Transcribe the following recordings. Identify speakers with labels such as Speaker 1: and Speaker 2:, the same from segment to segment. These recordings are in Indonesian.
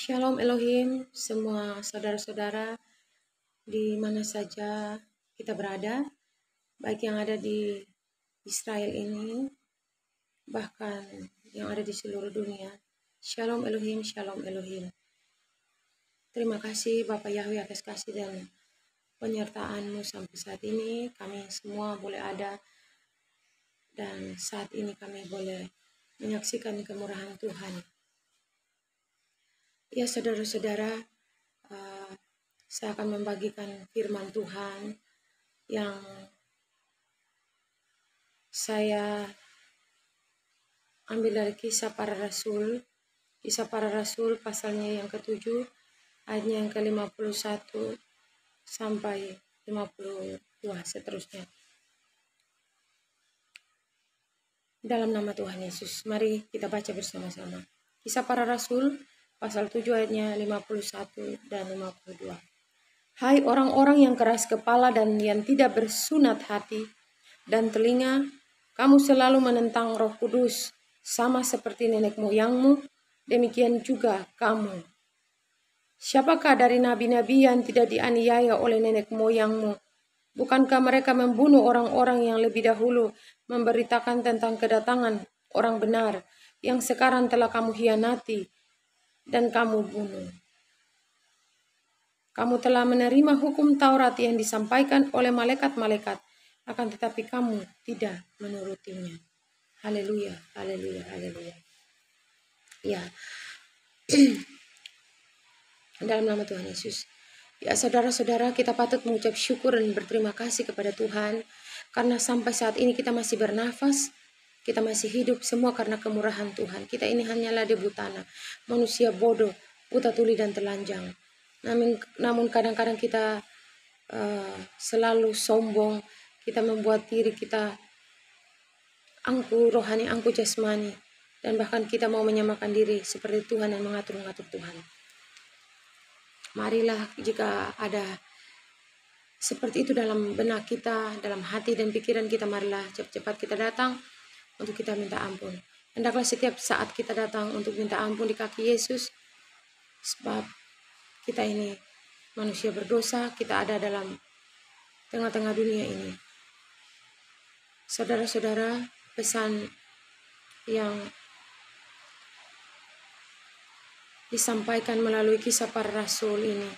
Speaker 1: Shalom Elohim, semua saudara-saudara di mana saja kita berada, baik yang ada di Israel ini, bahkan yang ada di seluruh dunia. Shalom Elohim, Shalom Elohim. Terima kasih Bapak Yahweh atas kasih dan penyertaan-Mu sampai saat ini. Kami semua boleh ada dan saat ini kami boleh menyaksikan kemurahan Tuhan. Ya saudara-saudara, saya akan membagikan firman Tuhan yang saya ambil dari Kisah Para Rasul. Kisah Para Rasul pasalnya yang ke-7, ayatnya yang ke-51 sampai 52 seterusnya. Dalam nama Tuhan Yesus, mari kita baca bersama-sama. Kisah Para Rasul pasal 7 ayatnya 51 dan 52. Hai orang-orang yang keras kepala dan yang tidak bersunat hati dan telinga, kamu selalu menentang Roh Kudus, sama seperti nenek moyangmu, demikian juga kamu. Siapakah dari nabi-nabi yang tidak dianiaya oleh nenek moyangmu? Bukankah mereka membunuh orang-orang yang lebih dahulu, memberitakan tentang kedatangan orang benar, yang sekarang telah kamu hianati dan kamu bunuh? Kamu telah menerima hukum Taurat yang disampaikan oleh malaikat-malaikat, akan tetapi kamu tidak menurutinya. Haleluya, haleluya, haleluya. Ya, dalam nama Tuhan Yesus. Ya saudara-saudara, kita patut mengucap syukur dan berterima kasih kepada Tuhan, karena sampai saat ini kita masih bernafas, kita masih hidup, semua karena kemurahan Tuhan. Kita ini hanyalah debu tanah, manusia bodoh, buta tuli dan telanjang. Namun kadang-kadang kita selalu sombong, kita membuat diri kita angkuh rohani, angkuh jasmani, dan bahkan kita mau menyamakan diri seperti Tuhan dan mengatur-ngatur Tuhan. Marilah jika ada seperti itu dalam benak kita, dalam hati dan pikiran kita, marilah cepat-cepat kita datang untuk kita minta ampun. Hendaklah setiap saat kita datang untuk minta ampun di kaki Yesus, sebab kita ini manusia berdosa, kita ada dalam tengah-tengah dunia ini. Saudara-saudara, pesan yang disampaikan melalui Kisah Para Rasul ini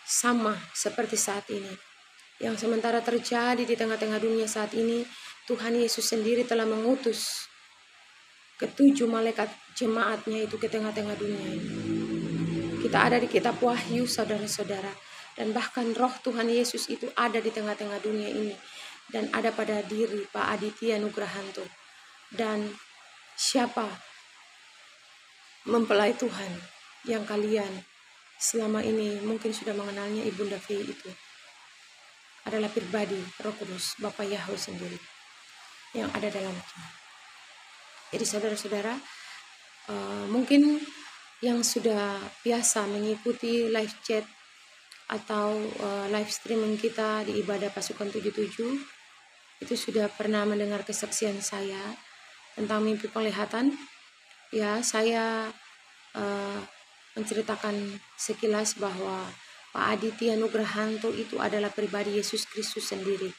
Speaker 1: sama seperti saat ini. Yang sementara terjadi di tengah-tengah dunia saat ini, Tuhan Yesus sendiri telah mengutus ke-7 malaikat jemaatnya itu ke tengah-tengah dunia ini. Kita ada di kitab Wahyu, saudara-saudara, dan bahkan roh Tuhan Yesus itu ada di tengah-tengah dunia ini, dan ada pada diri Pak Aditya Nugrahanto. Dan siapa mempelai Tuhan yang kalian selama ini mungkin sudah mengenalnya, Ibunda V itu adalah pribadi Roh Kudus, Bapak Yahweh sendiri yang ada dalamnya. Jadi saudara-saudara, mungkin yang sudah biasa mengikuti live chat atau live streaming kita di ibadah pasukan 77 itu sudah pernah mendengar kesaksian saya tentang mimpi penglihatan. Ya, saya menceritakan sekilas bahwa Pak Aditya Nugrahanto itu adalah pribadi Yesus Kristus sendiri.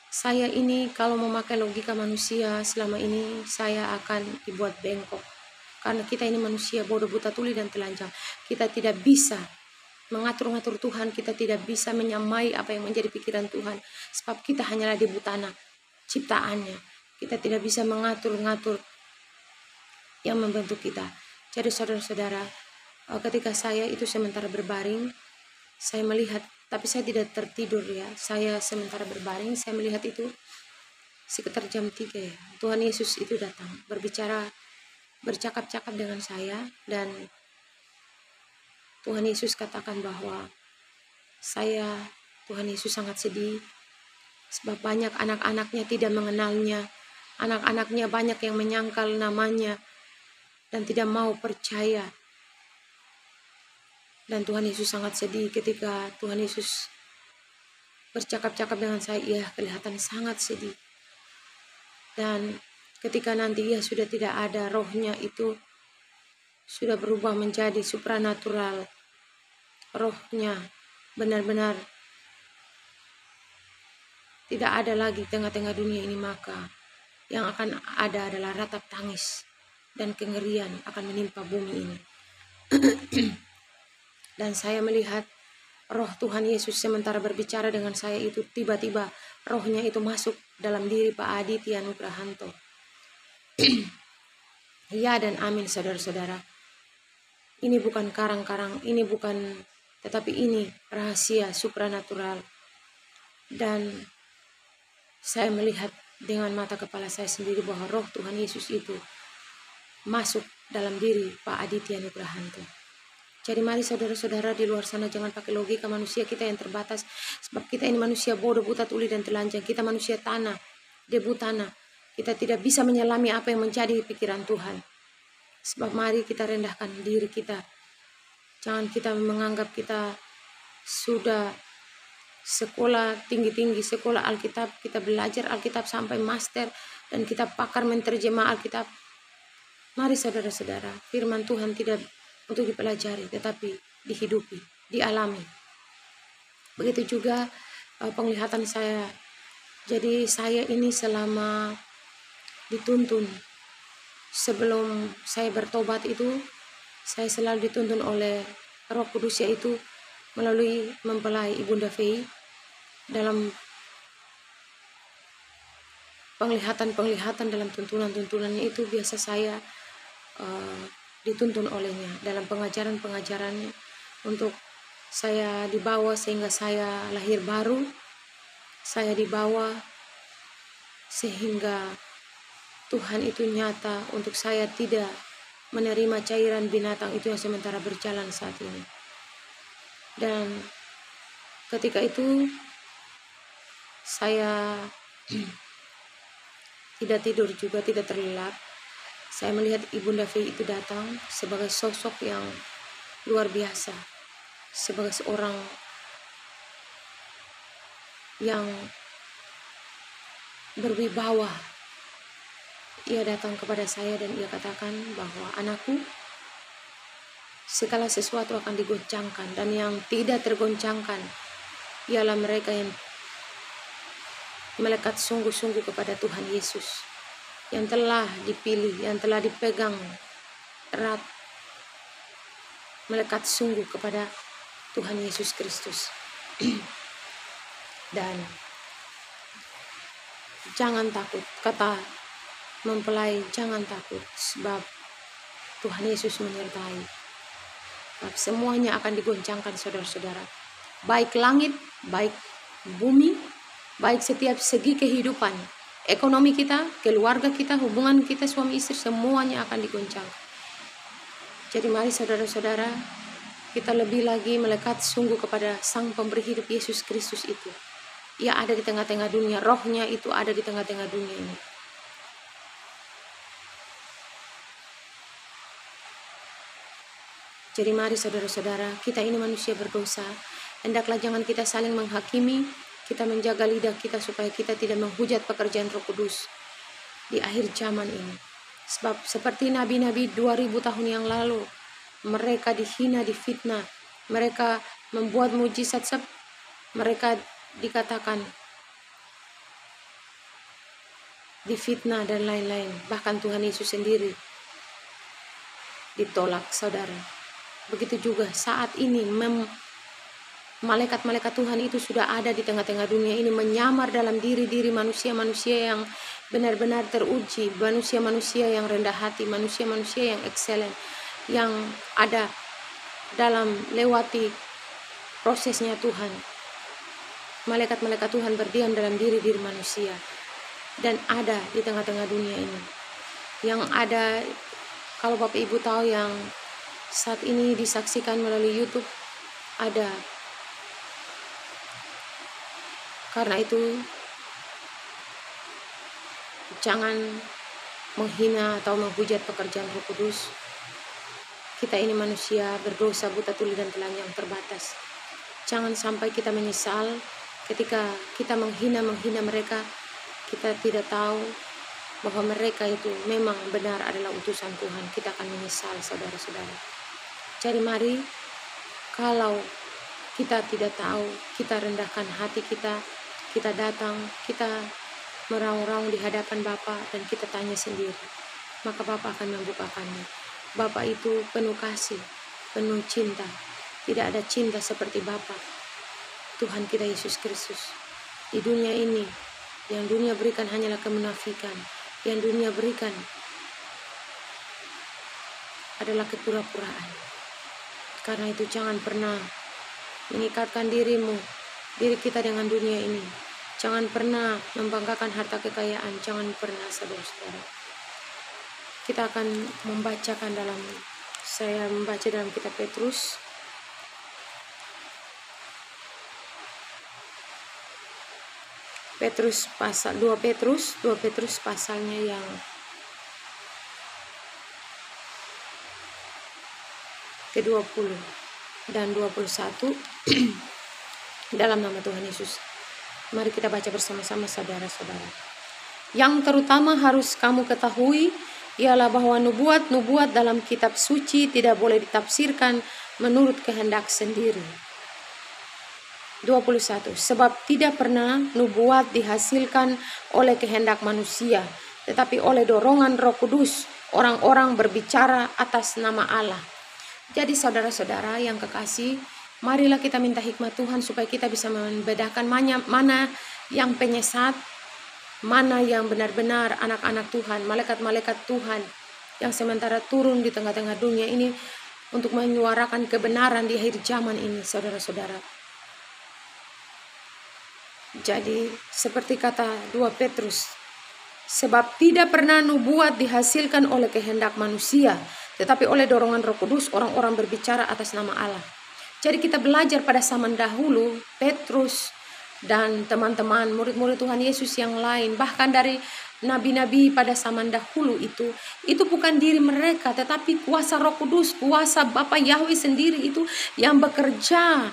Speaker 1: Saya ini kalau memakai logika manusia selama ini saya akan dibuat bengkok. Karena kita ini manusia bodoh, buta tuli dan telanjang. Kita tidak bisa mengatur-ngatur Tuhan, kita tidak bisa menyamai apa yang menjadi pikiran Tuhan. Sebab kita hanyalah debu tanah, ciptaannya. Kita tidak bisa mengatur-ngatur yang membentuk kita. Jadi saudara-saudara, ketika saya itu sementara berbaring, saya melihat, tapi saya tidak tertidur ya. Saya sementara berbaring, saya melihat itu sekitar jam 3 ya. Tuhan Yesus itu datang, bercakap-cakap dengan saya, dan Tuhan Yesus katakan bahwa Tuhan Yesus sangat sedih, sebab banyak anak-anaknya tidak mengenalnya. Anak-anaknya banyak yang menyangkal namanya dan tidak mau percaya. Dan Tuhan Yesus sangat sedih ketika Tuhan Yesus bercakap-cakap dengan saya. Ia kelihatan sangat sedih. Dan ketika nanti ia sudah tidak ada, rohnya itu sudah berubah menjadi supranatural. Rohnya benar-benar tidak ada lagi di tengah-tengah dunia ini, maka yang akan ada adalah ratap tangis dan kengerian akan menimpa bumi ini. Dan saya melihat roh Tuhan Yesus sementara berbicara dengan saya itu, tiba-tiba rohnya itu masuk dalam diri Pak Aditya Nugrahanto. Ya dan amin, saudara-saudara. Ini bukan karang-karang, ini bukan, tetapi ini rahasia supranatural. Dan saya melihat dengan mata kepala saya sendiri bahwa roh Tuhan Yesus itu masuk dalam diri Pak Aditya Nugrahanto. Jadi mari saudara-saudara di luar sana jangan pakai logika manusia kita yang terbatas. Sebab kita ini manusia bodoh, buta tuli dan telanjang. Kita manusia tanah, debu tanah. Kita tidak bisa menyelami apa yang menjadi pikiran Tuhan. Sebab mari kita rendahkan diri kita. Jangan kita menganggap kita sudah sekolah tinggi-tinggi, sekolah Alkitab, kita belajar Alkitab sampai master dan kita pakar menterjemah Alkitab. Mari saudara-saudara, firman Tuhan tidak untuk dipelajari tetapi dihidupi, dialami. Begitu juga penglihatan saya. Jadi saya ini selama dituntun, sebelum saya bertobat itu, saya selalu dituntun oleh Roh Kudus, yaitu melalui mempelai Ibunda Fei. Dalam penglihatan dalam tuntunan-tuntunannya itu biasa saya dituntun olehnya dalam pengajaran-pengajarannya untuk saya dibawa sehingga saya lahir baru. Saya dibawa sehingga Tuhan itu nyata untuk saya tidak menerima cairan binatang itu yang sementara berjalan saat ini. Dan ketika itu saya tidak tidur juga, tidak terlelap. Saya melihat Ibunda Fei itu datang sebagai sosok yang luar biasa, sebagai seorang yang berwibawa. Ia datang kepada saya dan ia katakan bahwa anakku, segala sesuatu akan digoncangkan, dan yang tidak tergoncangkan ialah mereka yang melekat sungguh-sungguh kepada Tuhan Yesus, yang telah dipilih, yang telah dipegang erat, melekat sungguh kepada Tuhan Yesus Kristus. Dan jangan takut, kata mempelai, jangan takut, sebab Tuhan Yesus menyertai. Sebab semuanya akan digoncangkan, saudara-saudara. Baik langit, baik bumi, baik setiap segi kehidupan, ekonomi kita, keluarga kita, hubungan kita suami istri, semuanya akan digoncangkan. Jadi mari saudara-saudara, kita lebih lagi melekat sungguh kepada Sang Pemberi hidup Yesus Kristus itu. Ia ada di tengah-tengah dunia, rohnya itu ada di tengah-tengah dunia ini. Jadi mari saudara-saudara, kita ini manusia berdosa. Hendaklah jangan kita saling menghakimi, kita menjaga lidah kita supaya kita tidak menghujat pekerjaan Roh Kudus di akhir zaman ini. Sebab seperti nabi-nabi 2000 tahun yang lalu, mereka dihina, difitnah, mereka membuat mujizat, mereka dikatakan difitnah dan lain-lain. Bahkan Tuhan Yesus sendiri ditolak, saudara. Begitu juga saat ini malaikat-malaikat Tuhan itu sudah ada di tengah-tengah dunia ini, menyamar dalam diri-diri manusia-manusia yang benar-benar teruji, manusia-manusia yang rendah hati, manusia-manusia yang excellent, yang ada dalam lewati prosesnya Tuhan. Malaikat-malaikat Tuhan berdiam dalam diri-diri manusia dan ada di tengah-tengah dunia ini. Yang ada, kalau Bapak Ibu tahu, yang saat ini disaksikan melalui YouTube, ada. Karena itu jangan menghina atau menghujat pekerjaan Roh Kudus. Kita ini manusia berdosa, buta tuli dan telanjang, terbatas. Jangan sampai kita menyesal ketika kita menghina mereka. Kita tidak tahu bahwa mereka itu memang benar adalah utusan Tuhan, kita akan menyesal, saudara-saudara. Jadi mari, kalau kita tidak tahu, kita rendahkan hati kita datang, kita meraung-raung di hadapan Bapa dan kita tanya sendiri, maka Bapa akan membukakannya. Bapa itu penuh kasih, penuh cinta. Tidak ada cinta seperti Bapa, Tuhan kita Yesus Kristus. Di dunia ini, yang dunia berikan hanyalah kemunafikan. Yang dunia berikan adalah kepura-puraan. Karena itu jangan pernah mengikatkan diri kita dengan dunia ini. Jangan pernah membanggakan harta kekayaan. Jangan pernah, saudara-saudara. Kita akan saya membaca dalam kitab Petrus. Pasal 2 Petrus pasalnya yang ke-20 dan 21 dalam nama Tuhan Yesus. Mari kita baca bersama-sama, saudara-saudara. Yang terutama harus kamu ketahui ialah bahwa nubuat-nubuat dalam kitab suci tidak boleh ditafsirkan menurut kehendak sendiri. 21. Sebab tidak pernah nubuat dihasilkan oleh kehendak manusia, tetapi oleh dorongan Roh Kudus orang-orang berbicara atas nama Allah. Jadi saudara-saudara yang kekasih, marilah kita minta hikmat Tuhan supaya kita bisa membedakan mana yang penyesat, mana yang benar-benar anak-anak Tuhan, malaikat-malaikat Tuhan yang sementara turun di tengah-tengah dunia ini untuk menyuarakan kebenaran di akhir zaman ini, saudara-saudara. Jadi seperti kata 2 Petrus, sebab tidak pernah nubuat dihasilkan oleh kehendak manusia, tetapi oleh dorongan Roh Kudus orang-orang berbicara atas nama Allah. Jadi kita belajar pada zaman dahulu, Petrus dan teman-teman murid-murid Tuhan Yesus yang lain, bahkan dari nabi-nabi pada zaman dahulu itu bukan diri mereka, tetapi kuasa Roh Kudus, kuasa Bapa Yahweh sendiri itu yang bekerja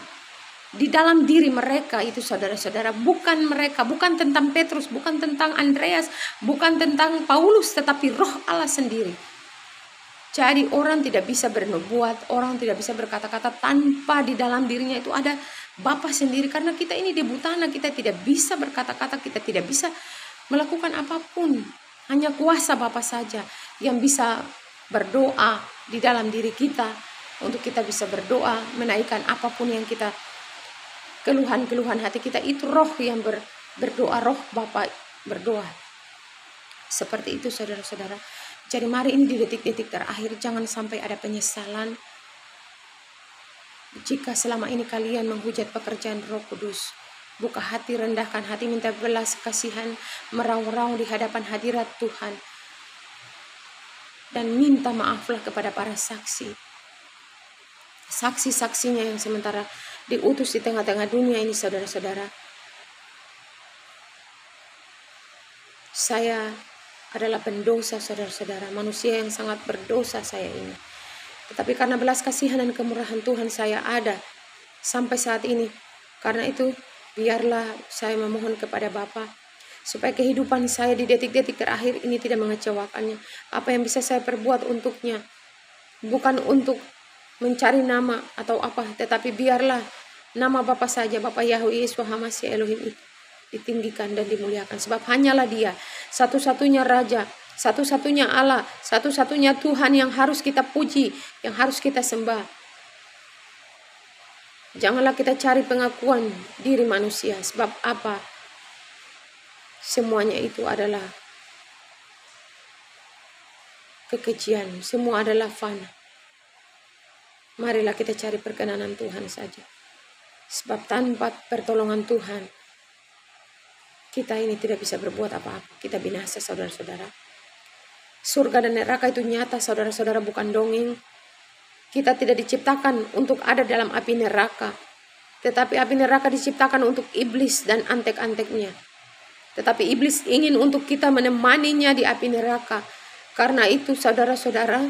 Speaker 1: di dalam diri mereka itu, saudara-saudara. Bukan mereka, bukan tentang Petrus, bukan tentang Andreas, bukan tentang Paulus, tetapi Roh Allah sendiri. Jadi orang tidak bisa bernubuat, orang tidak bisa berkata-kata tanpa di dalam dirinya itu ada Bapa sendiri. Karena kita ini debutana, kita tidak bisa berkata-kata, kita tidak bisa melakukan apapun. Hanya kuasa Bapa saja yang bisa berdoa di dalam diri kita, untuk kita bisa berdoa, menaikkan apapun yang kita, keluhan-keluhan hati kita, itu Roh yang berdoa, Roh Bapa berdoa. Seperti itu, saudara-saudara. Jadi mari ini di detik-detik terakhir jangan sampai ada penyesalan jika selama ini kalian menghujat pekerjaan Roh Kudus. Buka hati, rendahkan hati, minta belas kasihan, meraung-raung di hadapan hadirat Tuhan, dan minta maaflah kepada para saksi-saksinya yang sementara diutus di tengah-tengah dunia ini, saudara-saudara. Saya adalah pendosa, saudara-saudara, manusia yang sangat berdosa saya ini. Tetapi karena belas kasihan dan kemurahan Tuhan saya ada sampai saat ini. Karena itu biarlah saya memohon kepada Bapa supaya kehidupan saya di detik-detik terakhir ini tidak mengecewakannya. Apa yang bisa saya perbuat untuknya, bukan untuk mencari nama atau apa, tetapi biarlah nama Bapa saja, Bapa Yahweh Yeshua HaMashiach Elohim itu ditinggikan dan dimuliakan. Sebab hanyalah Dia satu-satunya Raja, satu-satunya Allah, satu-satunya Tuhan yang harus kita puji, yang harus kita sembah. Janganlah kita cari pengakuan diri manusia. Sebab apa? Semuanya itu adalah kekejian, semua adalah fana. Marilah kita cari perkenanan Tuhan saja. Sebab tanpa pertolongan Tuhan, kita ini tidak bisa berbuat apa-apa. Kita binasa, saudara-saudara. Surga dan neraka itu nyata, saudara-saudara, bukan dongeng. Kita tidak diciptakan untuk ada dalam api neraka. Tetapi api neraka diciptakan untuk iblis dan antek-anteknya. Tetapi iblis ingin untuk kita menemaninya di api neraka. Karena itu, saudara-saudara,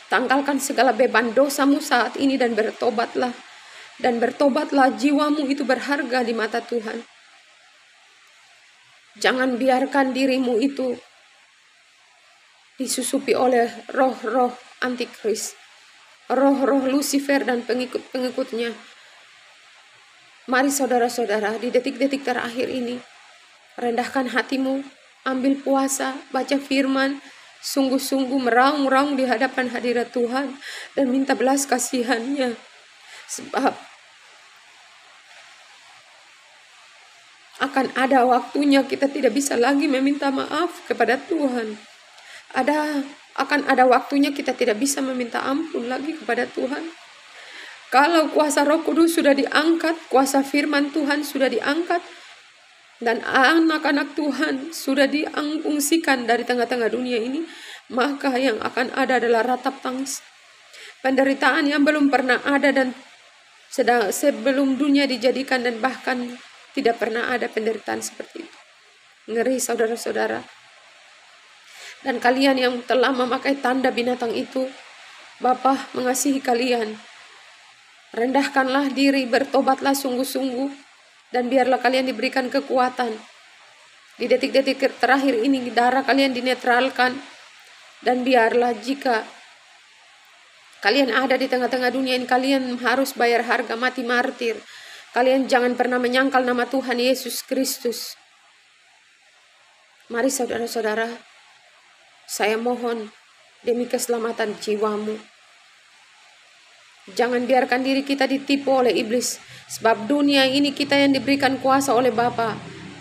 Speaker 1: tanggalkan segala beban dosamu saat ini dan bertobatlah. Dan bertobatlah, jiwamu itu berharga di mata Tuhan. Jangan biarkan dirimu itu disusupi oleh roh-roh antikris, roh-roh Lucifer dan pengikut-pengikutnya. Mari saudara-saudara, di detik-detik terakhir ini, rendahkan hatimu, ambil puasa, baca firman, sungguh-sungguh meraung-raung di hadapan hadirat Tuhan, dan minta belas kasihan-Nya. Sebab akan ada waktunya kita tidak bisa lagi meminta maaf kepada Tuhan. Akan ada waktunya kita tidak bisa meminta ampun lagi kepada Tuhan. Kalau kuasa Roh Kudus sudah diangkat, kuasa firman Tuhan sudah diangkat, dan anak-anak Tuhan sudah diungsikan dari tengah-tengah dunia ini, maka yang akan ada adalah ratap tangis. Penderitaan yang belum pernah ada dan sebelum dunia dijadikan, dan bahkan tidak pernah ada penderitaan seperti itu. Ngeri saudara-saudara. Dan kalian yang telah memakai tanda binatang itu, Bapa mengasihi kalian. Rendahkanlah diri, bertobatlah sungguh-sungguh, dan biarlah kalian diberikan kekuatan. Di detik-detik terakhir ini darah kalian dinetralkan, dan biarlah jika kalian ada di tengah-tengah dunia ini, kalian harus bayar harga mati martir. Kalian jangan pernah menyangkal nama Tuhan Yesus Kristus. Mari saudara-saudara, saya mohon demi keselamatan jiwamu, jangan biarkan diri kita ditipu oleh iblis. Sebab dunia ini kita yang diberikan kuasa oleh Bapa.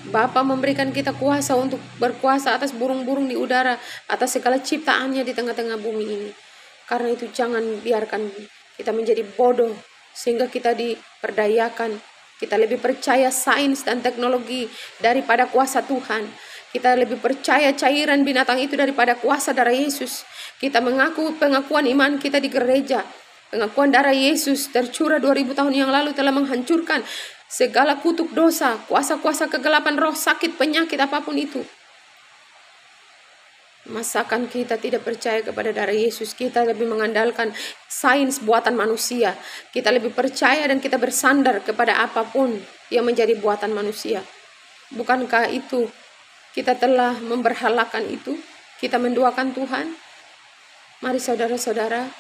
Speaker 1: Bapa memberikan kita kuasa untuk berkuasa atas burung-burung di udara, atas segala ciptaannya di tengah-tengah bumi ini. Karena itu jangan biarkan kita menjadi bodoh sehingga kita diperdayakan. Kita lebih percaya sains dan teknologi daripada kuasa Tuhan. Kita lebih percaya cairan binatang itu daripada kuasa darah Yesus. Kita mengaku pengakuan iman kita di gereja. Pengakuan darah Yesus tercurah 2000 tahun yang lalu telah menghancurkan segala kutuk dosa, kuasa-kuasa kegelapan, roh sakit, penyakit apapun itu. Masakan kita tidak percaya kepada darah Yesus, kita lebih mengandalkan sains buatan manusia. Kita lebih percaya dan kita bersandar kepada apapun yang menjadi buatan manusia. Bukankah itu kita telah memberhalakan itu? Kita menduakan Tuhan. Mari saudara-saudara,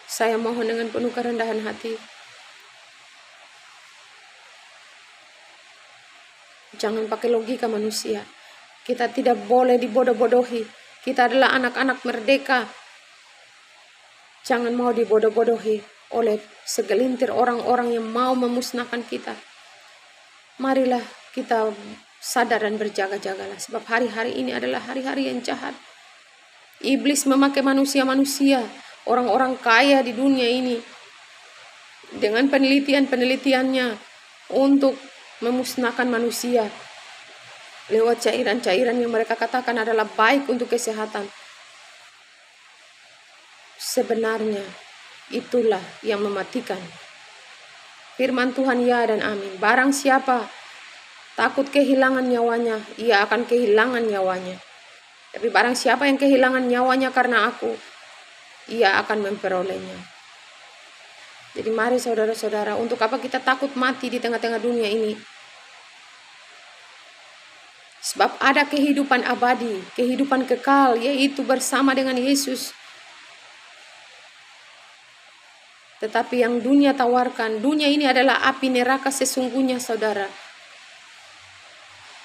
Speaker 1: saya mohon dengan penuh kerendahan hati, jangan pakai logika manusia. Kita tidak boleh dibodoh-bodohi. Kita adalah anak-anak merdeka. Jangan mau dibodoh-bodohi oleh segelintir orang-orang yang mau memusnahkan kita. Marilah kita sadar dan berjaga-jagalah. Sebab hari-hari ini adalah hari-hari yang jahat. Iblis memakai manusia-manusia, orang-orang kaya di dunia ini, dengan penelitian-penelitiannya untuk memusnahkan manusia. Lewat cairan-cairan yang mereka katakan adalah baik untuk kesehatan. Sebenarnya itulah yang mematikan. Firman Tuhan ya dan amin. Barang siapa takut kehilangan nyawanya, ia akan kehilangan nyawanya. Tapi barang siapa yang kehilangan nyawanya karena aku, ia akan memperolehnya. Jadi mari saudara-saudara, untuk apa kita takut mati di tengah-tengah dunia ini? Sebab ada kehidupan abadi, kehidupan kekal, yaitu bersama dengan Yesus. Tetapi yang dunia tawarkan, dunia ini adalah api neraka sesungguhnya, saudara.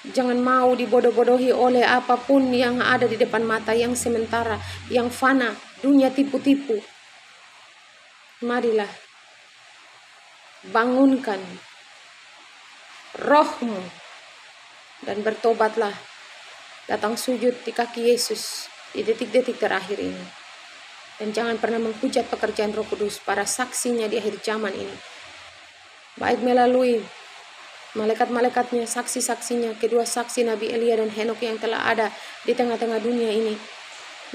Speaker 1: Jangan mau dibodoh-bodohi oleh apapun yang ada di depan mata, yang sementara, yang fana, dunia tipu-tipu. Marilah, bangunkan rohmu dan bertobatlah, datang sujud di kaki Yesus di detik-detik terakhir ini. Dan jangan pernah menghujat pekerjaan Roh Kudus, para saksinya di akhir zaman ini. Baik melalui malaikat-malaikatnya, saksi-saksinya, kedua saksi Nabi Elia dan Henok yang telah ada di tengah-tengah dunia ini.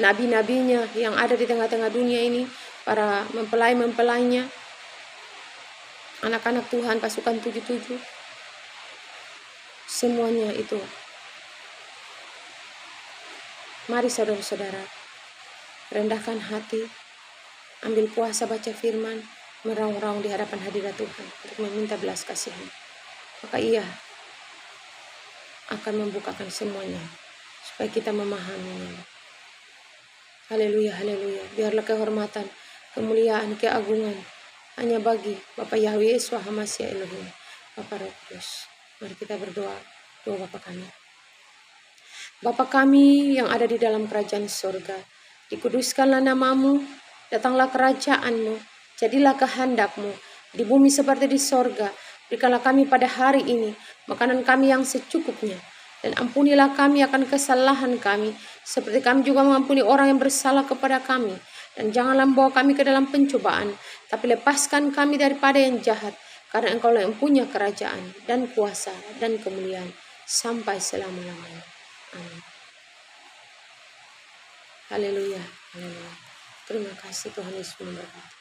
Speaker 1: Nabi-nabinya yang ada di tengah-tengah dunia ini, para mempelai-mempelainya, anak-anak Tuhan, pasukan 77. Semuanya itu. Mari saudara-saudara, rendahkan hati, ambil puasa, baca firman, meraung-raung di hadapan hadirat Tuhan untuk meminta belas kasihan. Maka ia akan membukakan semuanya supaya kita memahaminya. Haleluya, haleluya. Biarlah kehormatan, kemuliaan, keagungan hanya bagi Bapa Yahweh Yesus Hamasi Elohim, Bapa Roh Kudus. Mari kita berdoa. Doa Bapa kami. Bapa kami yang ada di dalam kerajaan surga, dikuduskanlah namamu, datanglah kerajaanmu, jadilah kehendakmu di bumi seperti di sorga. Berikanlah kami pada hari ini makanan kami yang secukupnya, dan ampunilah kami akan kesalahan kami, seperti kami juga mengampuni orang yang bersalah kepada kami. Dan janganlah membawa kami ke dalam pencobaan, tapi lepaskan kami daripada yang jahat, karena Engkaulah yang punya kerajaan dan kuasa dan kemuliaan sampai selama-lamanya. Amin. Haleluya, haleluya. Terima kasih Tuhan Yesus memberkati.